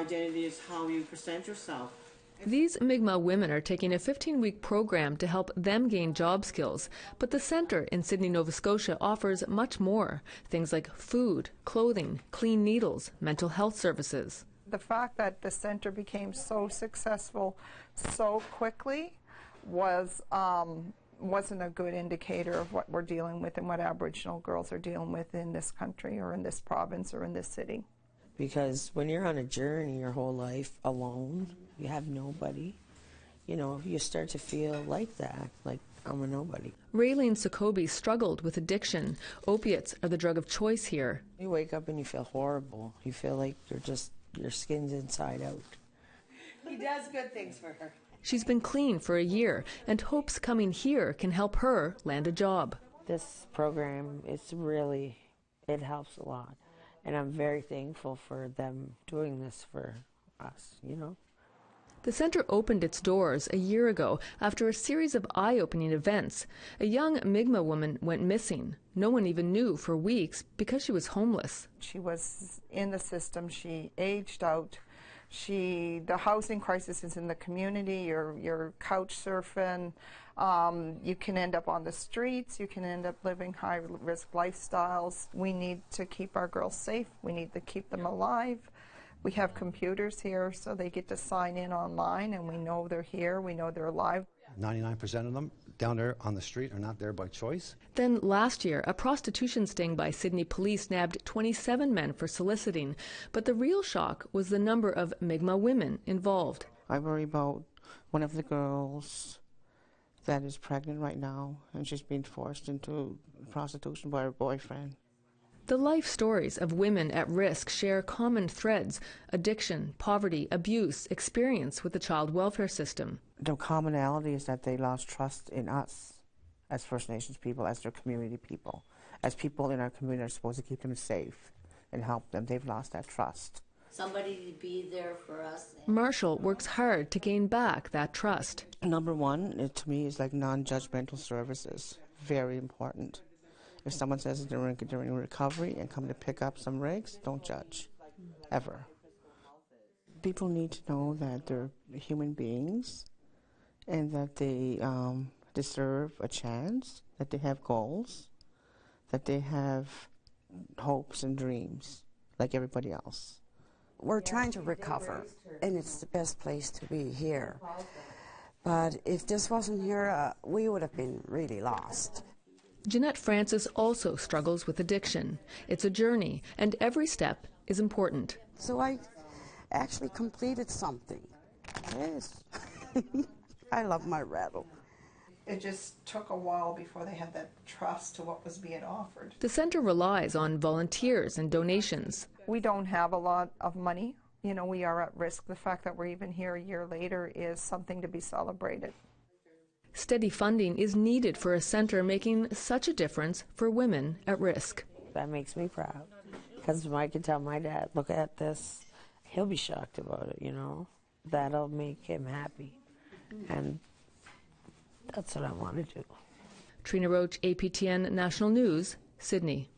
Identity is how you present yourself. These Mi'kmaq women are taking a 15-week program to help them gain job skills. But the centre in Sydney, Nova Scotia offers much more. Things like food, clothing, clean needles, mental health services. The fact that the centre became so successful so quickly wasn't a good indicator of what we're dealing with and what Aboriginal girls are dealing with in this country or in this province or in this city. Because when you're on a journey your whole life alone, you have nobody, you start to feel like that, like I'm a nobody. Raylene Sokobi struggled with addiction. Opiates are the drug of choice here. You wake up and you feel horrible. You feel like your skin's inside out. He does good things for her. She's been clean for a year and hopes coming here can help her land a job. This program, it helps a lot. And I'm very thankful for them doing this for us, The centre opened its doors a year ago after a series of eye-opening events. A young Mi'kmaq woman went missing. No one even knew for weeks because she was homeless. She was in the system. She aged out. The housing crisis is in the community. You're couch surfing. You can end up on the streets. You can end up living high-risk lifestyles. We need to keep our girls safe. We need to keep them alive. We have computers here, so they get to sign in online, and we know they're here. We know they're alive. 99% of them down there on the street are not there by choice. Then last year, a prostitution sting by Sydney police nabbed 27 men for soliciting. But the real shock was the number of Mi'kmaq women involved. I worry about one of the girls that is pregnant right now, and she's being forced into prostitution by her boyfriend. The life stories of women at risk share common threads: addiction, poverty, abuse, experience with the child welfare system. The commonality is that they lost trust in us as First Nations people, as their community people. As people in our community are supposed to keep them safe and help them, they've lost that trust. Somebody to be there for us. Marshall works hard to gain back that trust. Number one, to me, is like non-judgmental services. Very important. If someone says they're in recovery and come to pick up some rigs, don't judge, ever. People need to know that they're human beings and that they deserve a chance, that they have goals, that they have hopes and dreams like everybody else. We're trying to recover, and it's the best place to be here. But if this wasn't here, we would have been really lost. Jeanette Francis also struggles with addiction. It's a journey, and every step is important. So I actually completed something. Yes. I love my rattle. It just took a while before they had that trust to what was being offered. The centre relies on volunteers and donations. We don't have a lot of money. We are at risk. The fact that we're even here a year later is something to be celebrated. Steady funding is needed for a centre making such a difference for women at risk. That makes me proud. Because I can tell my dad, look at this. He'll be shocked about it, That'll make him happy. And that's what I want to do. Trina Roach, APTN National News, Sydney.